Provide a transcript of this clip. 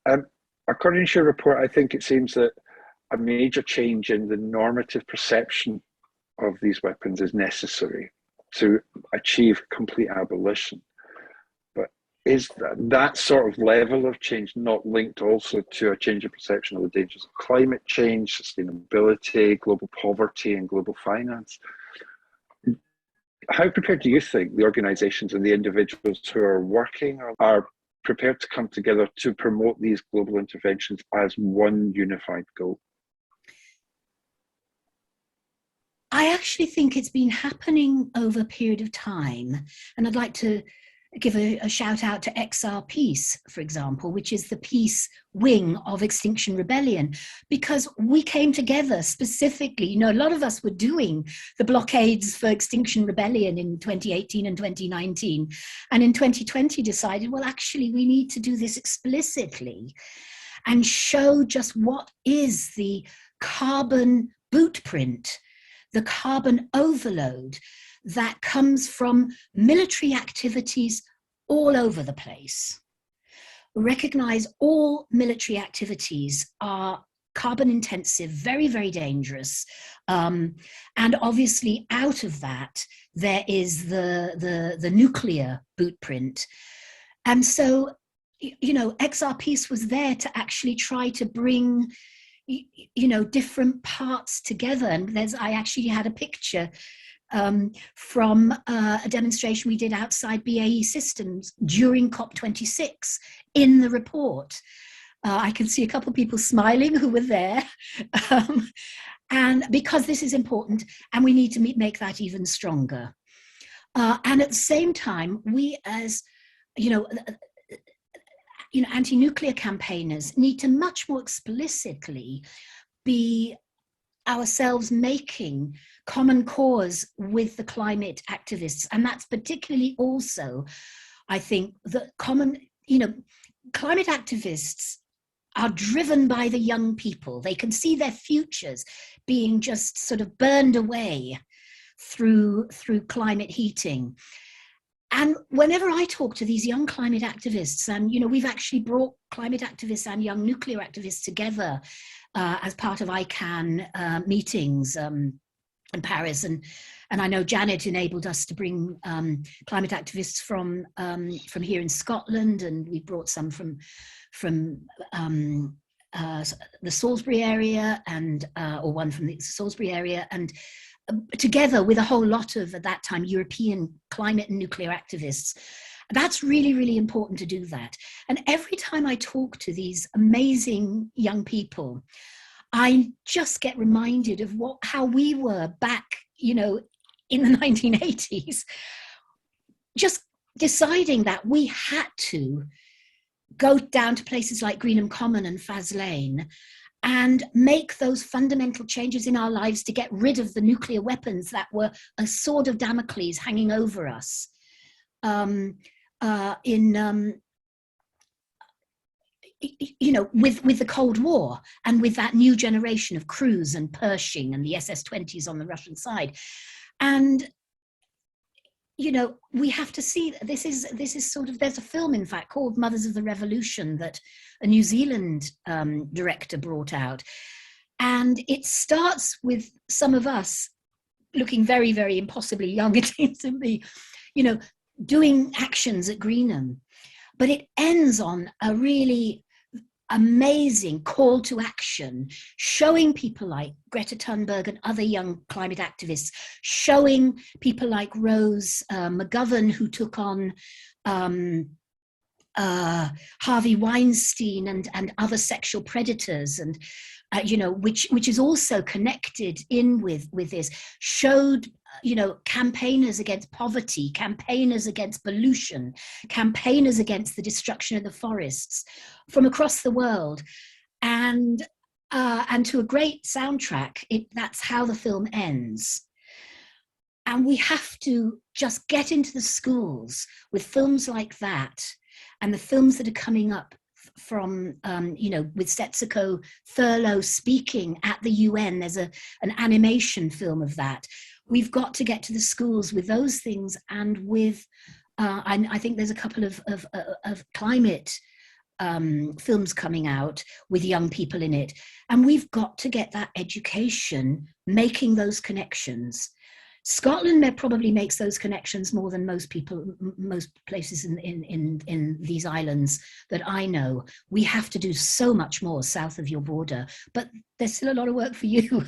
Um, According to your report, I think it seems that a major change in the normative perception of these weapons is necessary to achieve complete abolition. But is that sort of level of change not linked also to a change in perception of the dangers of climate change, sustainability, global poverty, and global finance? How prepared do you think the organizations and the individuals who are working are prepared to come together to promote these global interventions as one unified goal? I actually think it's been happening over a period of time. And I'd like to give a shout out to XR Peace, for example, which is the peace wing of Extinction Rebellion, because we came together specifically. You know, a lot of us were doing the blockades for Extinction Rebellion in 2018 and 2019. And in 2020 decided, well, actually, we need to do this explicitly and show just what is the carbon bootprint, the carbon overload that comes from military activities all over the place. Recognize all military activities are carbon intensive, very, very dangerous. And obviously out of that, there is the nuclear bootprint. And so, you know, XR Peace was there to actually try to bring, you know, different parts together. And I actually had a picture from a demonstration we did outside BAE Systems during COP26 in the report. I can see a couple of people smiling who were there. And because this is important and we need to make that even stronger. And at the same time, we as, anti-nuclear campaigners need to much more explicitly be ourselves making common cause with the climate activists. And that's particularly also, I think, the climate activists are driven by the young people. They can see their futures being just sort of burned away through climate heating. And whenever I talk to these young climate activists, and we've actually brought climate activists and young nuclear activists together as part of ICANN meetings in Paris, and I know Janet enabled us to bring climate activists from here in Scotland, and we brought some from the Salisbury area, or one from the Salisbury area, and together with a whole lot of, at that time, European climate and nuclear activists. That's really, really important to do that. And every time I talk to these amazing young people, I just get reminded of how we were back, in the 1980s, just deciding that we had to go down to places like Greenham Common and Faslane and make those fundamental changes in our lives to get rid of the nuclear weapons that were a sword of Damocles hanging over us with the Cold War and with that new generation of Cruise and Pershing and the SS-20s on the Russian side. And we have to see, this is sort of, there's a film, in fact, called Mothers of the Revolution that a New Zealand director brought out. And it starts with some of us looking very, very impossibly young, it seems to me, doing actions at Greenham. But it ends on a really amazing call to action, showing people like Greta Thunberg and other young climate activists, showing people like Rose McGovern, who took on Harvey Weinstein and other sexual predators, and which is also connected in with this, showed campaigners against poverty, campaigners against pollution, campaigners against the destruction of the forests from across the world, and to a great soundtrack. That's how the film ends. And we have to just get into the schools with films like that, and the films that are coming up from, with Setsuko Thurlow speaking at the UN. There's an animation film of that. We've got to get to the schools with those things, and with, I think there's a couple of climate films coming out with young people in it. And we've got to get that education, making those connections. Scotland probably makes those connections more than most people, most places in these islands that I know. We have to do so much more south of your border, but there's still a lot of work for you.